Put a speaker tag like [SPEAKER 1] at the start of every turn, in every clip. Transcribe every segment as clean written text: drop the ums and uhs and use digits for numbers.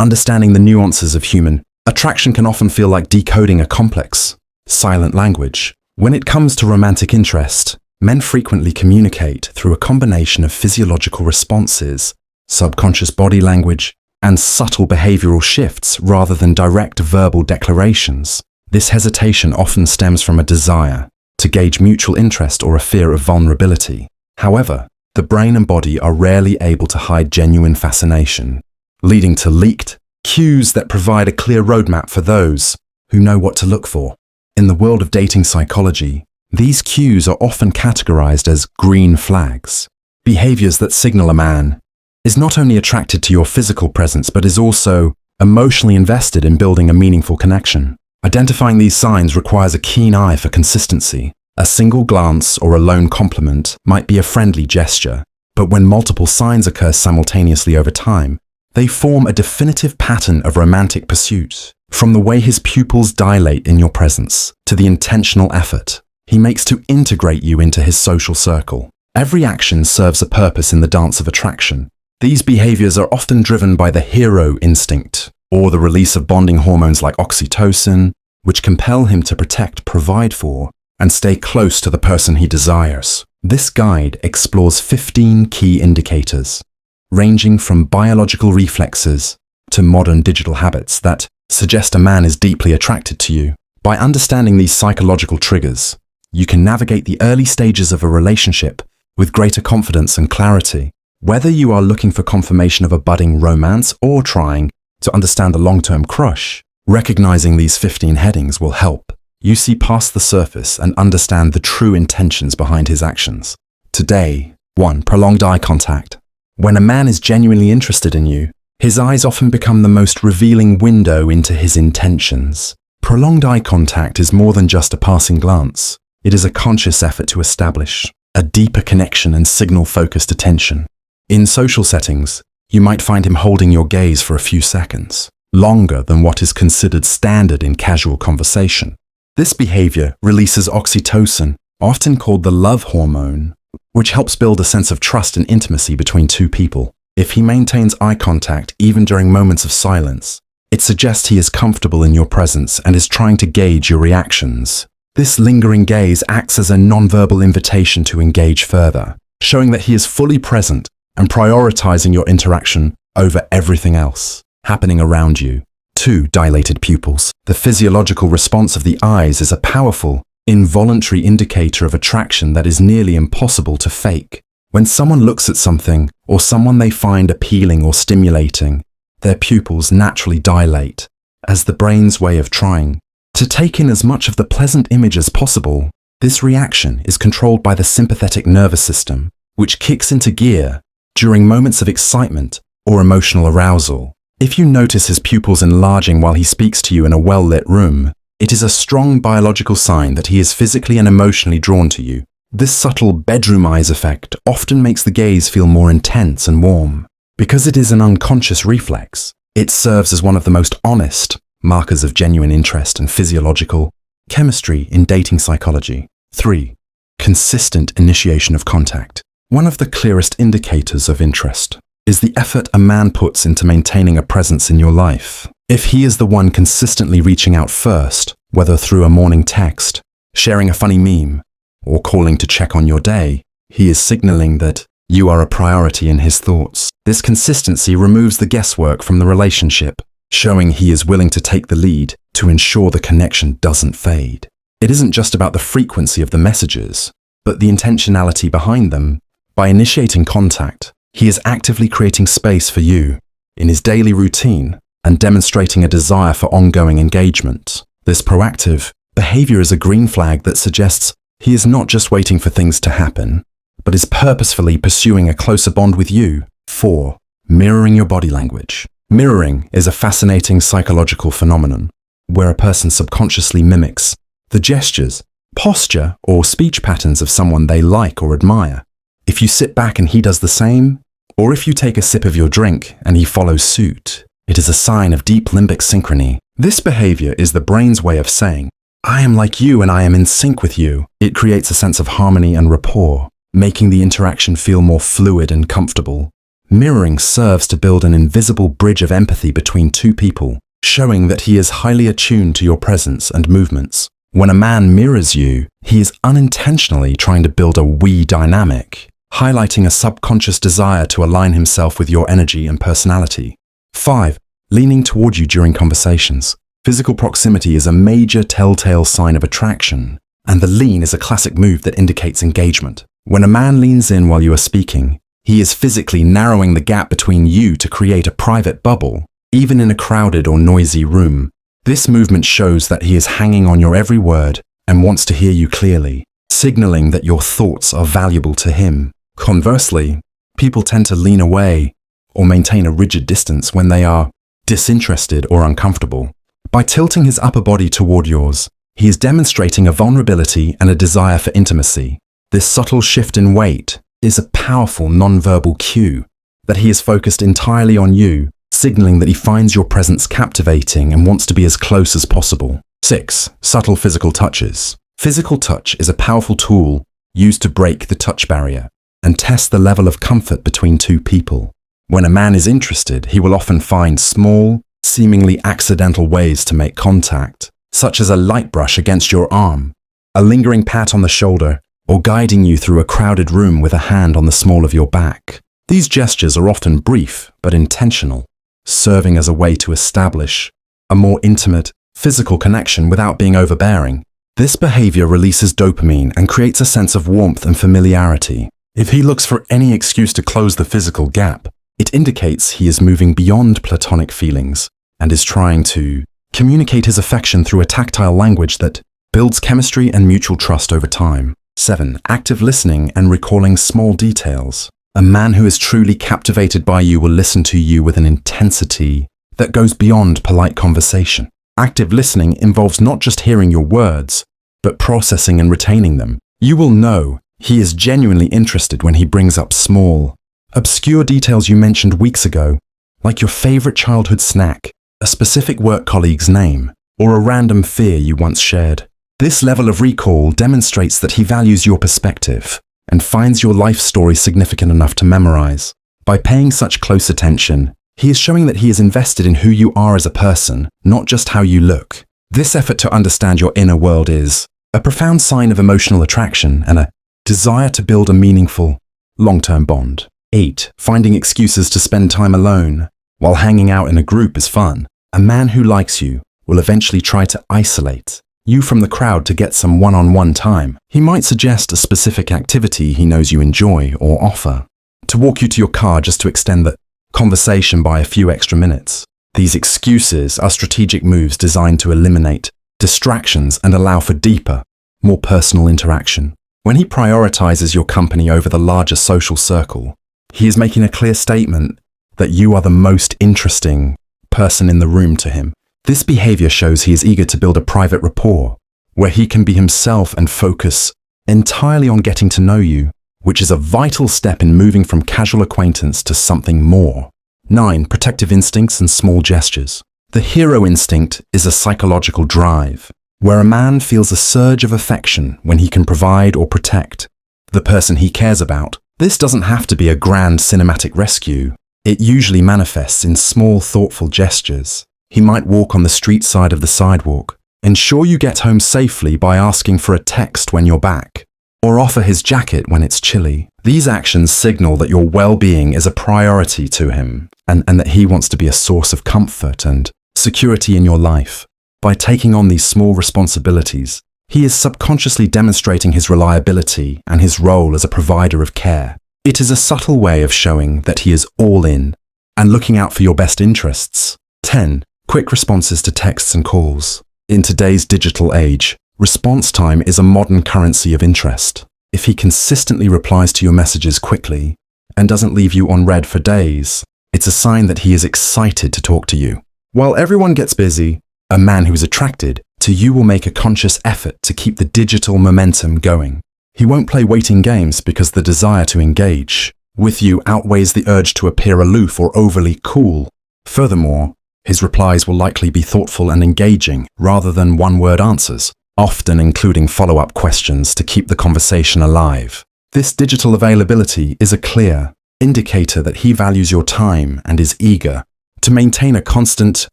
[SPEAKER 1] Understanding the nuances of human attraction can often feel like decoding a complex, silent language. When it comes to romantic interest, men frequently communicate through a combination of physiological responses, subconscious body language, and subtle behavioral shifts rather than direct verbal declarations. This hesitation often stems from a desire to gauge mutual interest or a fear of vulnerability. However, the brain and body are rarely able to hide genuine fascination, leading to leaked cues that provide a clear roadmap for those who know what to look for. In the world of dating psychology, these cues are often categorized as green flags, behaviors that signal a man is not only attracted to your physical presence but is also emotionally invested in building a meaningful connection. Identifying these signs requires a keen eye for consistency. A single glance or a lone compliment might be a friendly gesture, but when multiple signs occur simultaneously over time, they form a definitive pattern of romantic pursuit. From the way his pupils dilate in your presence to the intentional effort he makes to integrate you into his social circle. Every action serves a purpose in the dance of attraction. These behaviors are often driven by the hero instinct, or the release of bonding hormones like oxytocin, which compel him to protect, provide for, and stay close to the person he desires. This guide explores 15 key indicators, ranging from biological reflexes to modern digital habits that suggest a man is deeply attracted to you. By understanding these psychological triggers, you can navigate the early stages of a relationship with greater confidence and clarity. Whether you are looking for confirmation of a budding romance or trying to understand a long-term crush, recognizing these 15 headings will help you see past the surface and understand the true intentions behind his actions. Today, 1. Prolonged eye contact. When a man is genuinely interested in you, his eyes often become the most revealing window into his intentions. Prolonged eye contact is more than just a passing glance. It is a conscious effort to establish a deeper connection and signal focused attention. In social settings, you might find him holding your gaze for a few seconds, longer than what is considered standard in casual conversation. This behavior releases oxytocin, often called the love hormone, which helps build a sense of trust and intimacy between two people. If he maintains eye contact even during moments of silence, it suggests he is comfortable in your presence and is trying to gauge your reactions. This lingering gaze acts as a nonverbal invitation to engage further, showing that he is fully present and prioritizing your interaction over everything else happening around you. 2. Dilated pupils. The physiological response of the eyes is a powerful, involuntary indicator of attraction that is nearly impossible to fake. When someone looks at something or someone they find appealing or stimulating, their pupils naturally dilate as the brain's way of trying to take in as much of the pleasant image as possible. This reaction is controlled by the sympathetic nervous system, which kicks into gear during moments of excitement or emotional arousal. If you notice his pupils enlarging while he speaks to you in a well-lit room, it is a strong biological sign that he is physically and emotionally drawn to you. This subtle bedroom eyes effect often makes the gaze feel more intense and warm. Because it is an unconscious reflex, it serves as one of the most honest markers of genuine interest and physiological chemistry in dating psychology. 3. Consistent initiation of contact. One of the clearest indicators of interest is the effort a man puts into maintaining a presence in your life. If he is the one consistently reaching out first, whether through a morning text, sharing a funny meme, or calling to check on your day, he is signaling that you are a priority in his thoughts. This consistency removes the guesswork from the relationship, showing he is willing to take the lead to ensure the connection doesn't fade. It isn't just about the frequency of the messages, but the intentionality behind them. By initiating contact, he is actively creating space for you in his daily routine and demonstrating a desire for ongoing engagement. This proactive behavior is a green flag that suggests he is not just waiting for things to happen, but is purposefully pursuing a closer bond with you. 4. Mirroring your body language. Mirroring is a fascinating psychological phenomenon where a person subconsciously mimics the gestures, posture, or speech patterns of someone they like or admire. If you sit back and he does the same, or if you take a sip of your drink and he follows suit, it is a sign of deep limbic synchrony. This behavior is the brain's way of saying, I am like you and I am in sync with you. It creates a sense of harmony and rapport, making the interaction feel more fluid and comfortable. Mirroring serves to build an invisible bridge of empathy between two people, showing that he is highly attuned to your presence and movements. When a man mirrors you, he is unintentionally trying to build a we dynamic, highlighting a subconscious desire to align himself with your energy and personality. 5. Leaning toward you during conversations. Physical proximity is a major telltale sign of attraction, and the lean is a classic move that indicates engagement. When a man leans in while you are speaking, he is physically narrowing the gap between you to create a private bubble, even in a crowded or noisy room. This movement shows that he is hanging on your every word and wants to hear you clearly, signaling that your thoughts are valuable to him. Conversely, people tend to lean away or maintain a rigid distance when they are disinterested or uncomfortable. By tilting his upper body toward yours, he is demonstrating a vulnerability and a desire for intimacy. This subtle shift in weight is a powerful nonverbal cue that he is focused entirely on you, signaling that he finds your presence captivating and wants to be as close as possible. 6. Subtle physical touches. Physical touch is a powerful tool used to break the touch barrier and test the level of comfort between two people. When a man is interested, he will often find small, seemingly accidental ways to make contact, such as a light brush against your arm, a lingering pat on the shoulder, or guiding you through a crowded room with a hand on the small of your back. These gestures are often brief but intentional, serving as a way to establish a more intimate, physical connection without being overbearing. This behavior releases dopamine and creates a sense of warmth and familiarity. If he looks for any excuse to close the physical gap, it indicates he is moving beyond platonic feelings and is trying to communicate his affection through a tactile language that builds chemistry and mutual trust over time. 7. Active listening and recalling small details. A man who is truly captivated by you will listen to you with an intensity that goes beyond polite conversation. Active listening involves not just hearing your words, but processing and retaining them. You will know he is genuinely interested when he brings up small, obscure details you mentioned weeks ago, like your favorite childhood snack, a specific work colleague's name, or a random fear you once shared. This level of recall demonstrates that he values your perspective and finds your life story significant enough to memorize. By paying such close attention, he is showing that he is invested in who you are as a person, not just how you look. This effort to understand your inner world is a profound sign of emotional attraction and a desire to build a meaningful, long-term bond. 8. Finding excuses to spend time alone. While hanging out in a group is fun, a man who likes you will eventually try to isolate you from the crowd to get some one-on-one time. He might suggest a specific activity he knows you enjoy or offer to walk you to your car just to extend the conversation by a few extra minutes. These excuses are strategic moves designed to eliminate distractions and allow for deeper, more personal interaction. When he prioritizes your company over the larger social circle, he is making a clear statement that you are the most interesting person in the room to him. This behavior shows he is eager to build a private rapport where he can be himself and focus entirely on getting to know you, which is a vital step in moving from casual acquaintance to something more. 9. Protective instincts and small gestures. The hero instinct is a psychological drive where a man feels a surge of affection when he can provide or protect the person he cares about. This doesn't have to be a grand cinematic rescue. It usually manifests in small, thoughtful gestures. He might walk on the street side of the sidewalk, ensure you get home safely by asking for a text when you're back, or offer his jacket when it's chilly. These actions signal that your well-being is a priority to him and that he wants to be a source of comfort and security in your life. By taking on these small responsibilities, he is subconsciously demonstrating his reliability and his role as a provider of care. It is a subtle way of showing that he is all in and looking out for your best interests. 10. Quick responses to texts and calls. In today's digital age, response time is a modern currency of interest. If he consistently replies to your messages quickly and doesn't leave you on read for days, it's a sign that he is excited to talk to you. While everyone gets busy, a man who is attracted to you will make a conscious effort to keep the digital momentum going. He won't play waiting games because the desire to engage with you outweighs the urge to appear aloof or overly cool. Furthermore, his replies will likely be thoughtful and engaging rather than one-word answers, often including follow-up questions to keep the conversation alive. This digital availability is a clear, indicator that he values your time and is eager to maintain a constant,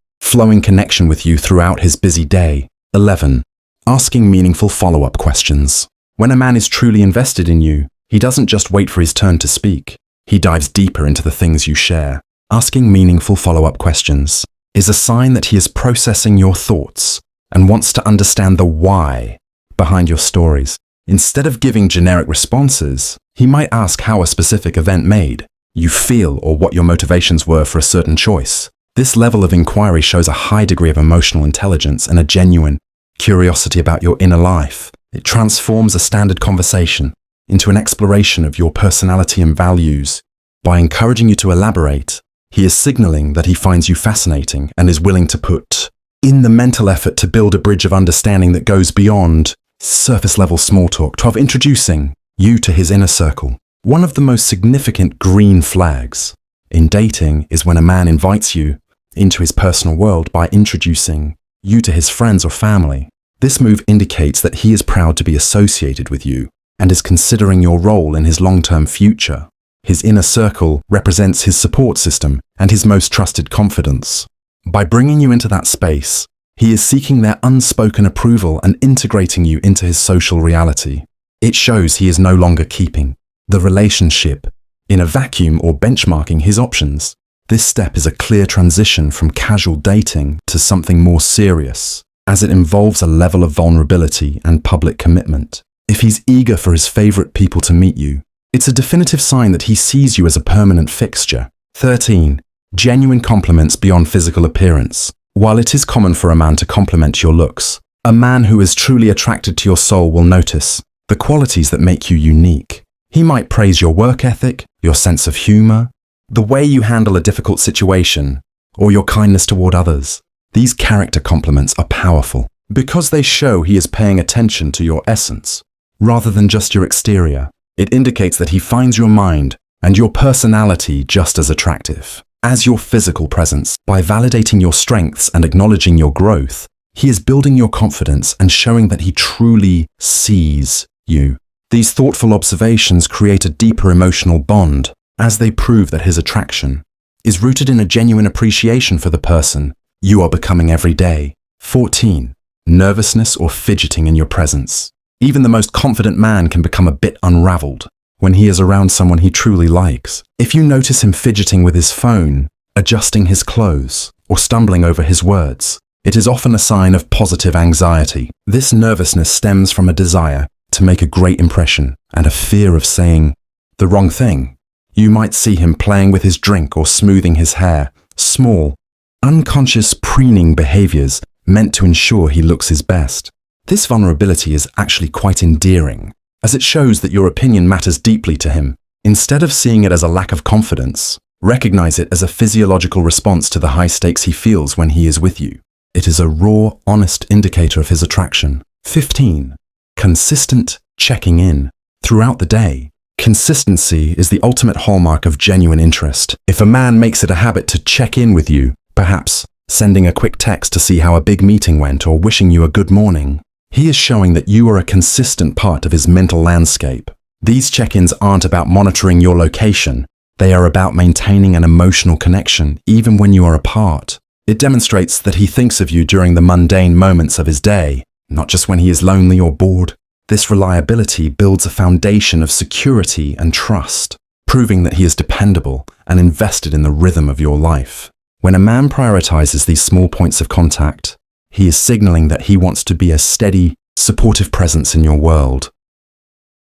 [SPEAKER 1] flowing connection with you throughout his busy day. 11. Asking meaningful follow-up questions. When a man is truly invested in you, he doesn't just wait for his turn to speak. He dives deeper into the things you share. Asking meaningful follow-up questions is a sign that he is processing your thoughts and wants to understand the why behind your stories. Instead of giving generic responses, he might ask how a specific event made you feel or what your motivations were for a certain choice. This level of inquiry shows a high degree of emotional intelligence and a genuine curiosity about your inner life. It transforms a standard conversation into an exploration of your personality and values. By encouraging you to elaborate, he is signaling that he finds you fascinating and is willing to put in the mental effort to build a bridge of understanding that goes beyond surface-level small talk. 12. Introducing you to his inner circle. One of the most significant green flags in dating is when a man invites you into his personal world by introducing you to his friends or family. This move indicates that he is proud to be associated with you and is considering your role in his long-term future. His inner circle represents his support system and his most trusted confidants. By bringing you into that space, he is seeking their unspoken approval and integrating you into his social reality. It shows he is no longer keeping the relationship in a vacuum or benchmarking his options. This step is a clear transition from casual dating to something more serious, as it involves a level of vulnerability and public commitment. If he's eager for his favorite people to meet you, it's a definitive sign that he sees you as a permanent fixture. 13. Genuine compliments beyond physical appearance. While it is common for a man to compliment your looks, a man who is truly attracted to your soul will notice the qualities that make you unique. He might praise your work ethic, your sense of humor, the way you handle a difficult situation, or your kindness toward others. These character compliments are powerful because they show he is paying attention to your essence rather than just your exterior. It indicates that he finds your mind and your personality just as attractive as your physical presence. By validating your strengths and acknowledging your growth, he is building your confidence and showing that he truly sees you. These thoughtful observations create a deeper emotional bond as they prove that his attraction is rooted in a genuine appreciation for the person you are becoming every day. 14. Nervousness or fidgeting in your presence. Even the most confident man can become a bit unraveled when he is around someone he truly likes. If you notice him fidgeting with his phone, adjusting his clothes, or stumbling over his words, it is often a sign of positive anxiety. This nervousness stems from a desire to make a great impression and a fear of saying the wrong thing. You might see him playing with his drink or smoothing his hair, small, unconscious preening behaviors meant to ensure he looks his best. This vulnerability is actually quite endearing, as it shows that your opinion matters deeply to him. Instead of seeing it as a lack of confidence, recognize it as a physiological response to the high stakes he feels when he is with you. It is a raw, honest indicator of his attraction. 15. Consistent checking in throughout the day. Consistency is the ultimate hallmark of genuine interest. If a man makes it a habit to check in with you, perhaps sending a quick text to see how a big meeting went or wishing you a good morning, he is showing that you are a consistent part of his mental landscape. These check-ins aren't about monitoring your location. They are about maintaining an emotional connection even when you are apart. It demonstrates that he thinks of you during the mundane moments of his day, not just when he is lonely or bored. This reliability builds a foundation of security and trust, proving that he is dependable and invested in the rhythm of your life. When a man prioritizes these small points of contact, he is signaling that he wants to be a steady, supportive presence in your world.